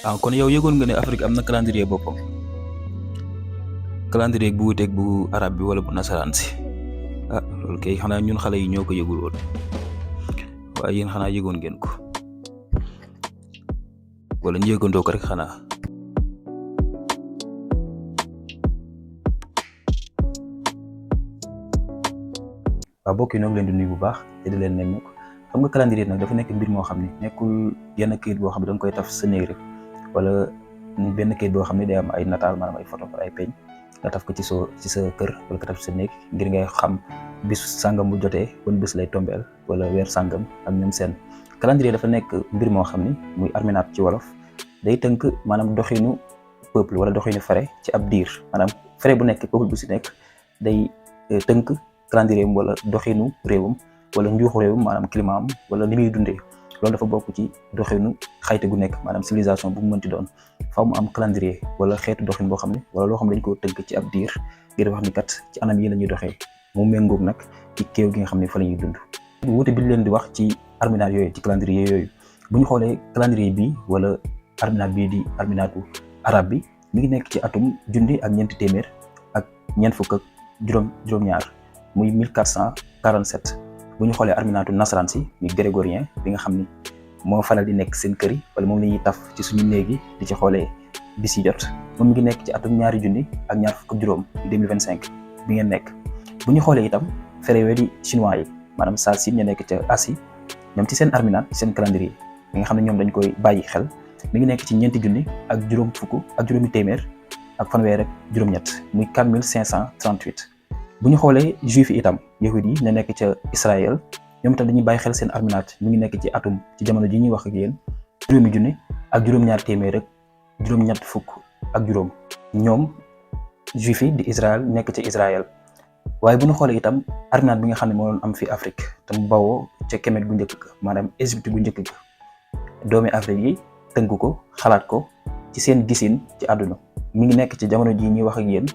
kon yow yëgoon nga ne Afrique am na calendrier boppam calendrier bu wuuteeg bu arab bi wala bu nasaraan si loolu kay xanaa ñun xale yi ñoo ko yëgul woon waaye yéen xanaa yëgoon ngeen ko wala ñu yëgandoo ko rek xanaa. waaw mbokk yi ñoo ngi leen di nuyu bu baax te di leen nemmeeku xam nga calendrier nag dafa nekk mbir moo xam ne nekkul yenn kayit boo xam ne da nga koy taf sa néeg rek wala benn kayit boo xam ne day am ay nataal maanaam ay photo ay peñ nga taf ko ci sa kër wala nga taf sa néeg ngir ngay xam bis sàngam bu jotee ban bés lay tombeel wala weer sàngam ak ñoom seen. calendrier dafa nekk mbir moo xam ni muy arminaat ci wolof day tënk maanaam doxinu peuple wala doxinu fare ci ab diir maanaam fare bu nekk peuple bu si nekk day tënk calendrier wala doxinu réewam wala njuuxu réewam maanaam climat am wala li muy dundee loolu dafa bokk ci doxinu xayte gu nekk maanaam civilisation bu mu mënti doon faaw mu am calendrier wala xeetu doxin boo xam ne wala loo xam ne dañ koo tënk ci ab diir ngir wax ni kat ci anam yi la ñuy doxee mu méngoog nag ci kéew gi nga xam ne fa la ñuy dund. wuute bi leen di wax ci arminaat yooyu ci calendrier yooyu bu ñu xoolee calendrier bi wala arminaat bii di arminaatu arab bi mi ngi nekk ci atum junni ak ñeenti téeméer ak ñeent fukk ak juróom-ñaar muy 1447 bu ñu xoolee arminaatu nasaraan si muy grégorien bi nga xam ni moo faral di nekk seen kër yi wala moom la ñuy taf ci suñu néeg yi di ci xoolee bis yi jot moom mi ngi nekk ci atum ñaari junni ak ñaar fukk ak juróom 2025 bi ngeen nekk. bu ñu xoolee itam férié di chinois yi maanaam saa si ñu nekk ca Asie ñoom ci seen arminaat seen calendrier bi nga xam ne ñoom dañ koy bàyyi xel mi ngi nekk ci ñeenti junni ak juróom fukk ak juróomi téeméer ak fanweer ak juróom-ñett muy 4538. bu ñu xoolee juif yi itam yahud yi ne nekk ca Israël ñoom itam dañuy bàyyi xel seen arminaat mi ngi nekk ci atum ci jamono ji ñuy wax ak yéen juróomi junni ak juróom-ñaar téeméer ak juróom-ñett fukk ak juróom ñoom juif yi di Israël nekk ca Israël. waaye bu ñu xoolee itam arminaat bi nga xam ne moo doon am fi Afrique te mu bawoo ca Kemet gu njëkk ga maanaam Égypte gu njëkk ga doomi Afrique yi tënk ko xalaat ko ci seen gisin ci àdduna mi ngi nekk ci jamono ji ñuy wax ak yéen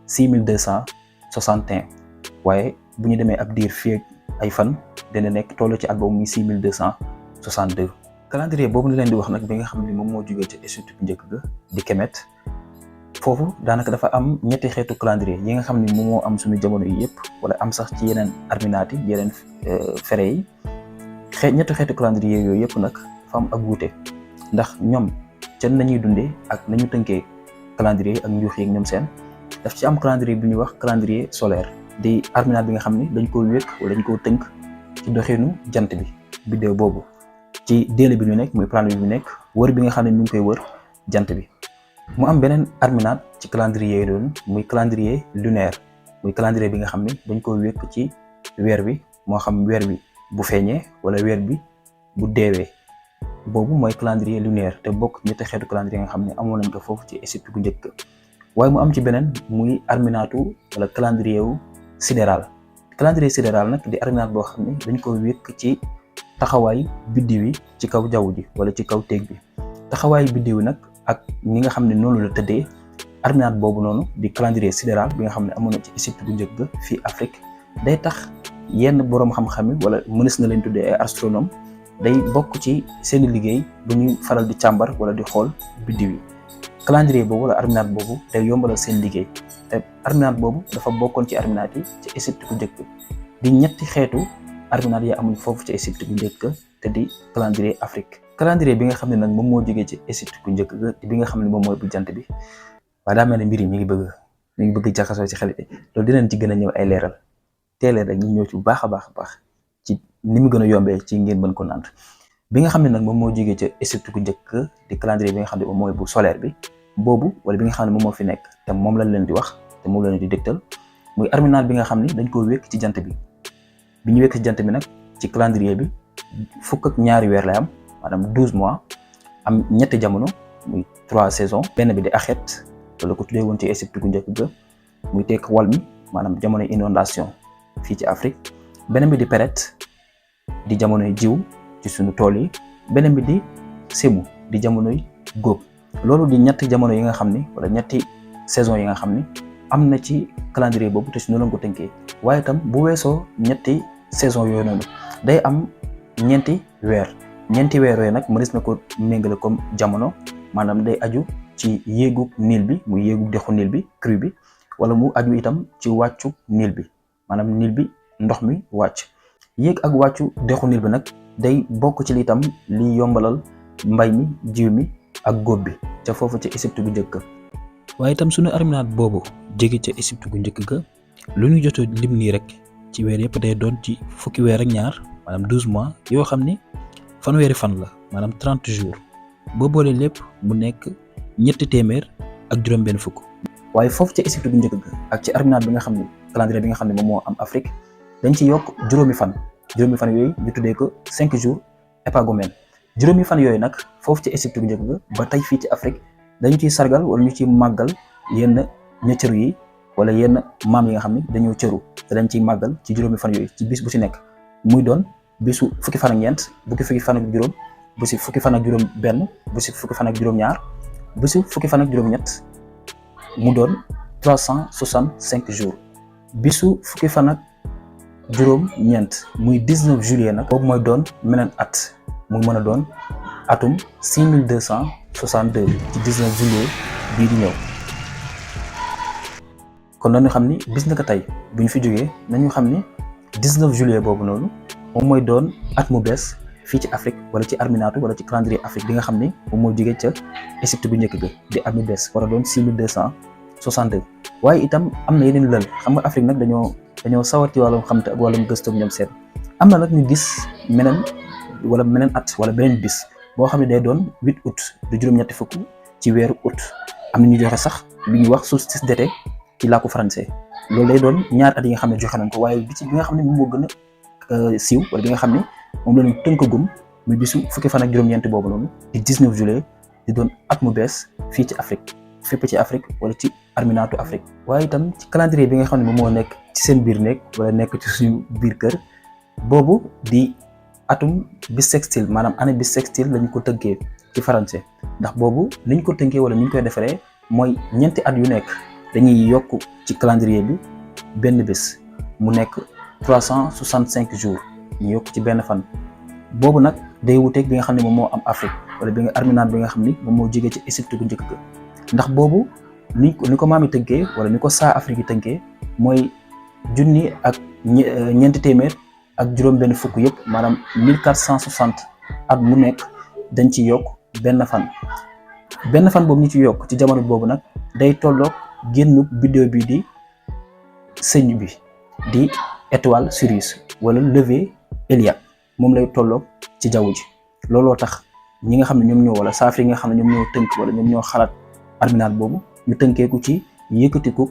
6261 waaye bu ñu demee ab diir fii ay fan dina nekk toll ci at boobu muy 6262. calendrier boobu la leen di wax nag bi nga xam ne moom moo jógee ci Égypte bu njëkk ga di Kemet foofu daanaka dafa am ñetti xeetu calendrier yi nga xam ne moom moo am suñu jamono yi yëpp wala am sax ci yeneen arminaat yi yeneen fere yi ñetti xeetu calendrier yooyu yëpp nag dafa am ak wuute ndax ñoom ca nañuy dundee ak nañu tënkee calendrier ak njuux yeeg ñoom seen daf ci am calendrier bi ñuy wax calendrier solaire di arminaat bi nga xam ne dañ koo wékk wala dañ koo tënk ci doxinu jant bi biddéew boobu ci déele bi ñu nekk muy planète bi ñu nekk wër bi nga xam ne ñu ngi koy wër jant bi. mu am beneen arminaat ci calendrier yi doon muy calendrier lunaire muy calendrier bi nga xam ne dañ ko wékk ci weer bi moo xam weer bi bu feeñee wala weer bi bu deewee boobu mooy calendrier lunaire te bokk ñetti xeetu calendrier nga xam ne amoon nañ ko foofu ci Égypte gu njëkk waaye mu am ci beneen muy arminaatu wala calendrier wu sidéral nag di arminaat boo xam ne dañ ko wékk ci taxawaay biddiw yi ci kaw jaww ji wala ci kaw téeg bi taxawaay biddiw nag ak ñi nga xam ne noonu la tëddee arminaat boobu noonu di calendrier sidéral bi nga xam ne amoon na ci Égypte bu njëkk ga fii Afrique day tax yenn boroom xam-xam yi wala mënees na leen tuddee ay astronome day bokk ci seeni liggéey bu ñuy faral di càmbar wala di xool biddiw yi calendrier boobu wala arminaat boobu day yombalal seen liggéey te arminaat boobu dafa bokkoon ci arminaat yi ci Égypte bu njëkk di ñetti xeetu arminaat yi amuñ foofu ci Égypte bu njëkk te di calendrier Afrique. calendrier bi nga xam ne nag moom moo jógee ci Égypte bu njëkk ga bi nga xam ne moom mooy bu jant bi waaye daa mel ne mbir yi mi ngi bëgg jaxasoo ci xel yi loolu dinañ ci gën a ñëw ay leeral teelee rek ñu ñëw ci bu baax a baax ci ni mu gën a yombee ci ngeen mën ko naan bi nga xam ne nag moom moo jógee ci Égypte bu njëkk di calendrier bi nga xam ne moom mooy bu solaire bi boobu wala bi nga xam ne moom moo fi nekk te moom lañ leen di wax te moom lañ leen di dégtal muy arminaat bi nga xam ne dañ koo wékk ci jant bi ñu wékk ci jant bi nag ci calendrier bi fukk ak ñaari weer lay am maanaam 12 mois am ñetti jamono muy 3 saisons benn bi di axet wala ko tuddee woon ci Égypte gu njëkk ga muy tekk wal mi maanaam jamono inondation fii ci Afrique beneen bi di pérét di jamonoy jiw ci suñu tool yi beneen bi di semu di jamonoy góob loolu di ñetti jamono yi nga xam ni wala ñetti saison yi nga xam ni am na ci calendrier boobu te si noonu la ko tënkee waaye itam bu weesoo ñetti saison yooyu noonu day am ñeenti weer yooyu nag mënees na ko méngale comme jamono maanaam day aju ci yéegub Nil bi muy yéegub dexu Nil bi crue bi, wala mu aju itam ci wàccu Nil bi maanaam Nil bi ndox mi wàcc. yéeg ak wàccu dexu Nil bi nag day bokk ci li itam li yombalal mbay mi, jiw mi ak góob bi ca foofu ca Égypte bu njëkk. waaye itam suñu arminaat boobu jóge ca Égypte bu njëkk ga lu ñu jot lim nii rek ci weer yëpp day doon ci fukki weer ak ñaar maanaam 12 mois yoo xam ni fanweeri fan la maanaam 30 jours boo boolee lépp mu nekk ñetti téeméer ak juróom-benn fukk. waaye foofu ca Égypte bu njëkk ga ak ci arminaat bi nga xam ne calendrier bi nga xam ne moom moo am Afrique dañ ci yokk juróomi fan yooyu ñu tuddee ko 5 jours épagomènes. juróomi fan yooyu nag foofu ca Égypte bu njëkk ga ba tey fii ci Afrique dañu ciy sargal wala ñu ciy màggal yenn ña cëru yi wala yenn maam yi nga xam ne dañoo cëru te dañ ciy màggal ci juróomi fan yooyu ci bis bu ci nekk muy doon bisu fukki fan ak ñeent fukki fan ak juróom bisu fukki fan ak juróom benn bisu fukki fan ak juróom ñaar bisu fukki fan ak juróom ñett mu doon 365 jours bisu fukki fan ak juróom ñeent muy 19 juillet nag boobu mooy doon meneen at muy mën a doon atum 6262 ci 19 juillet bii di ñëw. kon nañu xam ni bis naka tey bu ñu fi jógee nañu xam ni 19 juillet boobu noonu moom mooy doon at mu bees fii ci Afrique wala ci arminaatu wala ci calendrier Afrique bi nga xam ni moom moo jógee ca Égypte bu njëkk ga di at mu bees war a doon 6262. waaye itam am na yeneen lël xam nga Afrique nag dañoo sawati wàllum xamte ak wàllum gëstu ak ñoom seen am na nag ñu gis meneen at wala beneen bis boo xam ne day doon 8 août du juróom-ñetti fukk ci weeru août. am na ñu joxe sax li ñuy wax solstice d'été ci làkku français loolu day doon ñaar at yi nga xam ne joxe nañ ko waaye bi nga xam ne moom moo gën a siiw wala bi nga xam ne moom la ñu tënkagum muy bisu fukki fan ak juróom-ñeent boobu noonu di 19 juillet di doon at mu bees fii ci Afrique fépp ci Afrique wala ci arminaatu Afrique. waaye itam ci calendrier bi nga xam ne moom moo nekk ci seen biir néeg wala nekk ci suñu biir kër boobu di atum bissextile maanaam année bissextile lañu ko tënkee ci français ndax boobu niñ ko tënkee wala niñ koy defaree mooy ñeenti at yu nekk dañuy yokk ci calendrier bi benn bés mu nekk 365 jours ñu yokk ci benn fan boobu nag day wuteeg bi nga xam ne moom moo am Afrique wala bi nga arminaat bi nga xam ni moom moo jógee ci Égypte gu njëkk ga ndax boobu ni ko maam yi tënkee wala ni ko saa Afrique yi tënkee mooy junni ak ñeenti téeméer ak juróom benn fukk yëpp maanaam 1460 at mu nekk dañ ci yokk benn fan boobu ñu ci yokk ci jamono boobu nag day tolloog génn biddéew bi di sëñ bi di étoile Sirius wala lever Héliade moom lay tolloog ci jaww ji looloo tax ñi nga xam ne ñoom ñoo wala saafara yi nga xam ne ñoom ñoo tënk wala ñoom ñoo xalaat arminaat boobu ñu tënkeeku ci yëkkatiku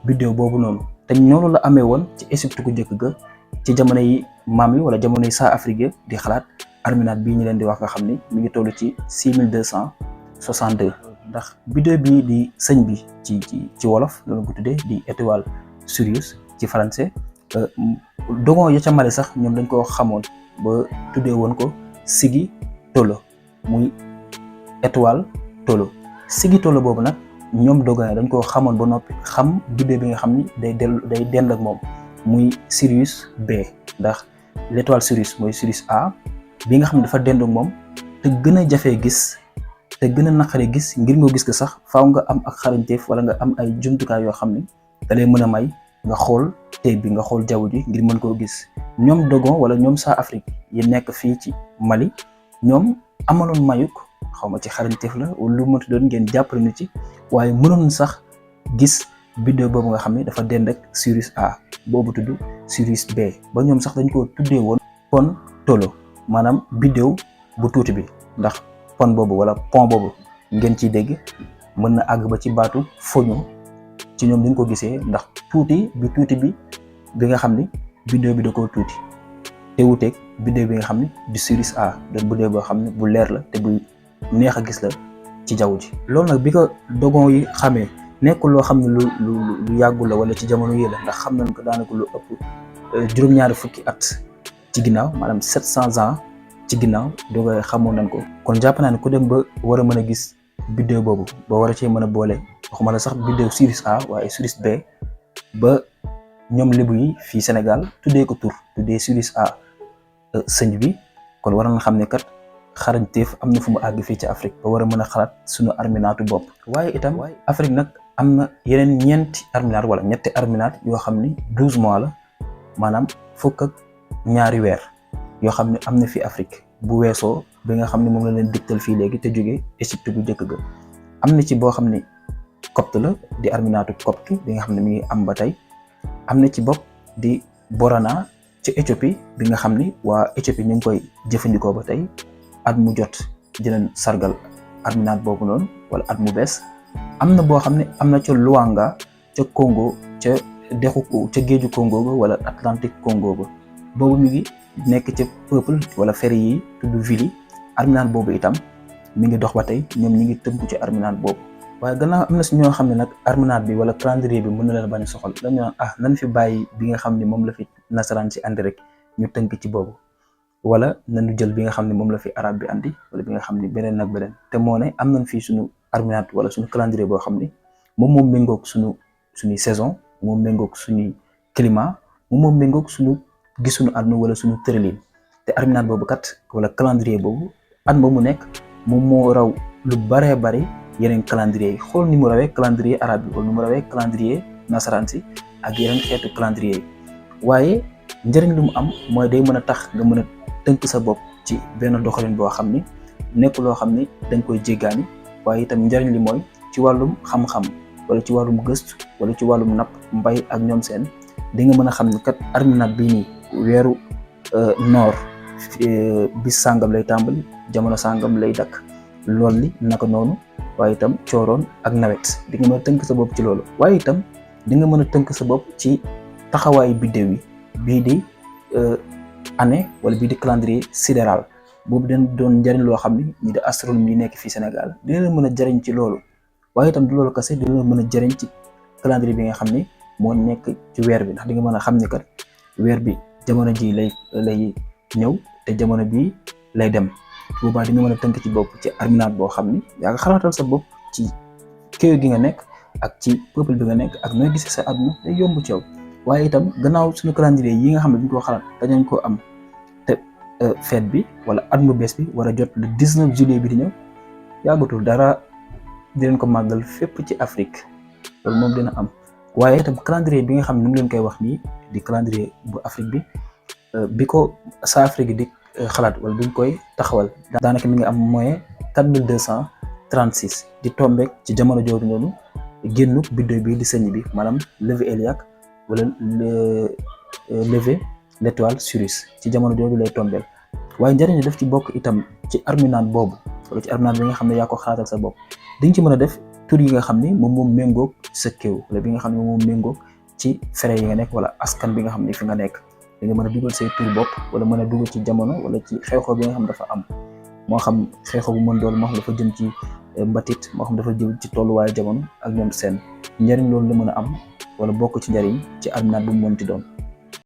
biddéew boobu noonu te noonu la amee woon ci Égypte ku njëkk ga ci jamono yi maam yi wala jamono yi saa Afrique di xalaat arminaat bii ñu leen di wax nga xam ni mi ngi toll ci 6262 ndax biddéew bii di sëñ bi ci wolof loolu ko tuddee di étoile Sirius ci français dogon ya ca Mali sax ñoom dañ koo xamoon ba tuddee woon ko Sigi Tolo muy étoile Tolo Sigi Tolo boobu nag ñoom dogon dañ koo xamoon ba noppi xam biddéew bi nga xam ni day dend ak moom muy Sirius B ndax l'étoile Sirius mooy Sirius A bi nga xam ne dafa dend ak moom te gën a jafee gis te gën a naqaree gis ngir nga gis ko sax faaw nga am ak xarañteef wala nga am ay jumtukaay yoo xam ne da lay mën a may nga xool tey bi nga xool jaww ji ngir mën koo gis ñoom dogon wala ñoom saa Afrique yi nekk fii ci Mali ñoom amaloon mayuk xaw ma ci xarañteef la wala lu mënti doon ngeen jàppale ni ci waaye mënoon sax gis biddéew boobu nga xam ne dafa dend ak Sirius A boobu tudd Sirius B ba ñoom sax dañ ko tuddee woon pon tolo maanaam biddéew bu tuuti bi ndax pon boobu wala pont boobu ngeen ciy dégg mën na àgg ba ci baatu foño ci ñoom dañ ko gisee ndax tuuti bi nga xam ni biddéew bi da koo tuuti te wuteeg biddéew bi nga xam ne di Sirius A doon biddéew boo xam ne bu leer la te bu neex a gis la ci jaww ji. loolu nag bi ko dogon yi xamee nekkul loo xam ne lu yàggul la wala ci jamono yi la ndax xam nañ ko daanaka lu ëpp juróom-ñaari fukki at ci ginnaaw maanaam 700 ans ci ginnaaw dogon xamoon nañ ko. kon jàpp naa ne ku dem ba war a mën a gis biddéew boobu ba war a cee mën a boole waxuma la sax biddéew Sirius A waaye Sirius B ba ñoom lébu yi fii Sénégal tuddee ko tur tuddee Sirius A sëñ bi kon war nañ xam ne kat xarañteef am na fu mu àgg fii ci Afrique ba war a mën a xalaat suñu arminaatu bopp. waaye itam Afrique nag am na yeneen ñeenti arminaat wala ñetti arminaat yoo xam ni 12 mois la maanaam fukk ak ñaari weer yoo xam ne am na fi Afrique bu weesoo bi nga xam ne moom la leen digtal fii léegi te jógee Égypte bu njëkk ga. am na ci boo xam ne copte la di arminaatu copte bi nga xam ne mi ngi am ba tey. am na ci bopp di Borana ci Éthiopie bi nga xam ni waa Éthiopie ñu ngi koy jëfandikoo ba tey at mu jot dinañ sargal arminaat boobu noonu wala at mu bees. am na boo xam ne am na ca Luanga ca Congo ca géeju Congo ba wala Atlantique Congo ba boobu mi ngi nekk ca peuple wala feri yi tudd Vili. arminaat boobu itam mi ngi dox ba tey ñoom ñi ngi tënku ci arminaat boobu. waaye gannaaw am na si ñoo xam ne nag arminaat bi wala calendrier bi mën na leen bañ a soxal dañu naan nan fi bàyyi bi nga xam ne moom la fi nasaraan si andi rek ñu tënk ci boobu wala nañu jël bi nga xam ne moom la fi arab bi andi wala bi nga xam ne beneen nag beneen. te moo ne am nañ fii suñu arminaat wala suñu calendrier boo xam ne moom méngoog suñuy saison moom méngoog suñuy climat moom méngoog suñu gisuñu àdduna wala suñu tërëlin. te arminaat boobu kat wala calendrier boobu at mu nekk moom moo raw lu baree bari yeneen calendrier yi. xool ni mu rawee calendrier arabe bi wala ni mu rawee calendrier nasaraan si ak yeneen xeetu calendrier yi. waaye njëriñ lu mu am mooy day mën a tax nga mën a tënk sa bopp ci benn doxalin boo xam ni nekk loo xam ni da nga koy jéggaani. waaye itam njëriñ li mooy ci wàllum xam-xam wala ci wàllum gëstu wala ci wàllum napp mbay ak ñoom seen di nga mën a xam ni kat arminaat bii nii weeru noor bis sàngam lay tàmbali jamono sàngam lay dakk lool li naka noonu. waaye itam cooroon ak nawet di nga mën a tënk sa bopp ci loolu. waaye itam di nga mën a tënk sa bopp ci taxawaayu biddéew yi bii di année wala bii di calendrier sidéral boobu dañ doon njëriñ loo xam ni ñi di astronome yi nekk fii Sénégal dina leen mën a jëriñ ci loolu. waaye itam du loolu kese dina leen mën a jëriñ ci calendrier bi nga xam ni moo nekk ci weer bi ndax di nga mën a xam ni kat weer bi jamono ji lay ñëw te jamono bii lay dem. boobaa di nga mën a tënk ci bopp ci arminaat boo xam ni yaa nga xalaatal sa bopp ci kéew gi nga nekk ak ci peuple bi nga nekk ak nooy gisee sa àdduna day yomb ci yow. waaye itam gannaaw suñu calendrier yi nga xam ne duñ ko xalaat dañu ko am te fête bi wala at mu bees bi war a jot le 19 juillet bi di ñëw yàggatul dara dinañ ko màggal fépp ci Afrique loolu moom dina am. waaye itam calendrier bi nga xam ne nu ngi leen koy wax nii di calendrier bu Afrique bi ko sa Afrique di xalaat wala buñ koy taxawal daanaka mi ngi am moyen 4236 di tombeek ci jamono jooju noonu génnu biddéew bi di sëñ bi maanaam lever Héliac wala lever l'étoile Sirius ci jamono jooju lay tombeel. waaye njëriñ daf ci bokk itam ci arminaat boobu wala ci arminaat bi nga xam ne yaa ko xalaatal sa bopp di nga ci mën a def tur yi nga xam ne moom méngoog sa kéew wala bi nga xam ne moom méngoog ci fere yi nga nekk wala askan bi nga xam ne fi nga nekk. di nga mën a dugal say tur bopp wala mën a dugal ci jamono wala ci xew-xew bi nga xam dafa am moo xam xew-xew bu mën doon moo xam dafa jëm ci mbatit moo xam dafa jëm ci tolluwaayu jamono ak ñoom seen njëriñ loolu la mën a am wala bokk ci njëriñ ci arminaat bu mu mënti doon.